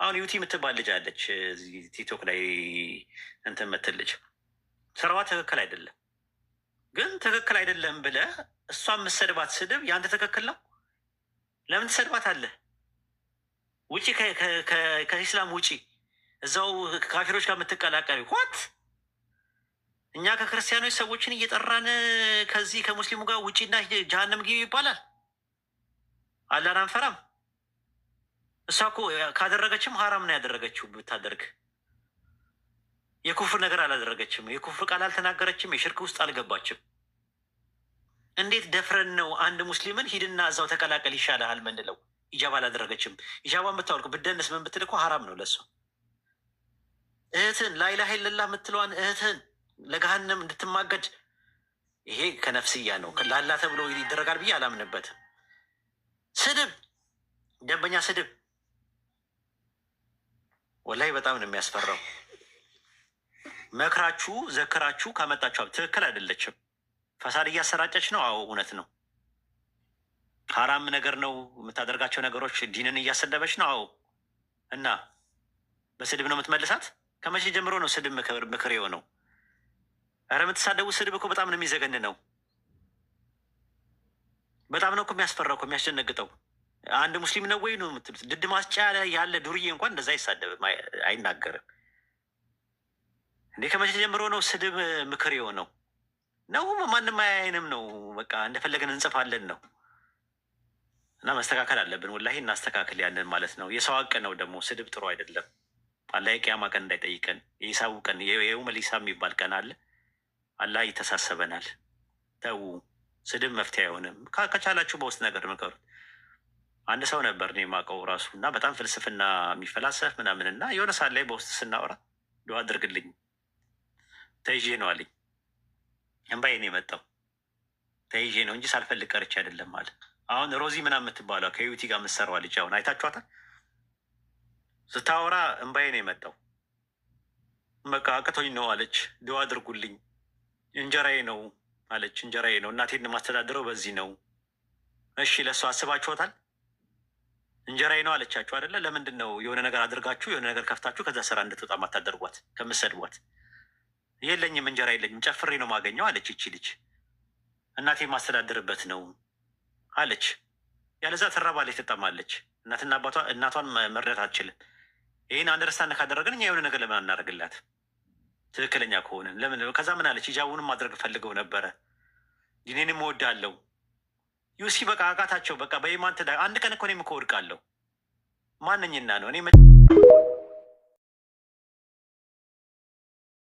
አሁን ዩቲ የምትባል ልጅ አለች ቲክቶክ ላይ እንትን የምትል ልጅ ስራዋ ትክክል አይደለም። ግን ትክክል አይደለም ብለህ እሷ የምትሰድባት ስድብ የአንተ ትክክል ነው? ለምን ትሰድባት አለ? ውጪ ከኢስላም ውጪ እዛው ካፊሮች ጋር የምትቀላቀሉ ዋት? እኛ ከክርስቲያኖች ሰዎችን እየጠራን ከዚህ ከሙስሊሙ ጋር ውጪና ጀሃነም ግቢ ይባላል። አላህን አንፈራም። እሷ እኮ ካደረገችም ሀራም ነው ያደረገችው። ብታደርግ የኩፍር ነገር አላደረገችም። የኩፍር ቃል አልተናገረችም። የሽርክ ውስጥ አልገባችም። እንዴት ደፍረን ነው አንድ ሙስሊምን ሂድና እዛው ተቀላቀል ይሻልሃል ምንለው? ኢጃባ አላደረገችም። ኢጃባን ብታወልቅ ብደንስ ምን ብትል እኮ ሀራም ነው ለሷ። እህትን ላኢላሀ ኢለላህ የምትለዋን እህትን ለገሃነም እንድትማገድ ይሄ ከነፍስያ ነው። ላላ ተብሎ ይደረጋል ብዬ አላምንበትም። ስድብ፣ ደንበኛ ስድብ ወላሂ በጣም ነው የሚያስፈራው። መክራችሁ ዘክራችሁ ካመጣችሁ ትክክል አይደለችም። ፈሳድ እያሰራጨች ነው። አዎ እውነት ነው። ሀራም ነገር ነው የምታደርጋቸው ነገሮች። ዲንን እያሰደበች ነው። አዎ እና በስድብ ነው የምትመልሳት? ከመቼ ጀምሮ ነው ስድብ ምክር የሆነው? ኧረ የምትሳደቡ ስድብ እኮ በጣም ነው የሚዘገን ነው። በጣም ነው እኮ የሚያስፈራው እኮ የሚያስደነግጠው። አንድ ሙስሊም ነው ወይ ነው የምትሉት? ድድ ማስጫ ያለ ዱርዬ እንኳን እንደዛ አይሳደብም፣ አይናገርም እንዴ። ከመቼ ጀምሮ ነው ስድብ ምክር የሆነው? ነው ማንም አያየንም ነው። በቃ እንደፈለገን እንጽፋለን ነው። እና መስተካከል አለብን። ወላሂ እናስተካክል ያንን ማለት ነው። የሰው ሀቅ ነው ደግሞ ስድብ ጥሩ አይደለም። አላህ የቂያማ ቀን እንዳይጠይቀን። የሂሳቡ ቀን የየውመል ሂሳብ የሚባል ቀን አለ። አላህ ይተሳሰበናል። ተው፣ ስድብ መፍትሄ አይሆንም። ከቻላችሁ በውስጥ ነገር ምከሩት። አንድ ሰው ነበር እኔ የማውቀው ራሱ እና በጣም ፍልስፍና የሚፈላሰፍ ምናምን እና የሆነ ሰዓት ላይ በውስጥ ስናወራ ዱዓ አድርግልኝ ተይዤ ነው አለኝ። እምባዬ ነው የመጣው። ተይዤ ነው እንጂ ሳልፈልግ ቀርቼ አይደለም አለ። አሁን ሮዚ ምናምን የምትባለው ከዩቲ ጋር የምትሰራዋ ልጅ አሁን አይታችኋታል? ስታወራ እምባዬ ነው የመጣው። በቃ አቅቶኝ ነው አለች። ዱዓ አድርጉልኝ እንጀራዬ ነው አለች። እንጀራዬ ነው፣ እናቴን ማስተዳድረው በዚህ ነው። እሺ ለእሱ አስባችኋታል? እንጀራዬ ነው አለቻችሁ አይደለ? ለምንድን ነው የሆነ ነገር አድርጋችሁ የሆነ ነገር ከፍታችሁ ከዛ ስራ እንድትወጣ ማታደርጓት? ከምትሰድቧት የለኝም እንጀራ የለኝም ጨፍሬ ነው ማገኘው አለች። ይቺ ልጅ እናቴ ማስተዳድርበት ነው አለች። ያለዛ ትራባለች፣ ትጠማለች። እናትና አባቷ እናቷን መርዳት አትችልም። ይህን አንደርስታንድ ካደረግን እኛ የሆነ ነገር ለምን አናደርግላት? ትክክለኛ ከሆንን ለምን? ከዛ ምን አለች? ሂጃቡንም ማድረግ ፈልገው ነበረ፣ ዲኔንም እወዳለሁ። ዩሲ በቃ አቃታቸው። በቃ በኢማን አንድ ቀን እኮ እኔም እኮ ወድቃለሁ። ማንኝና ነው እኔ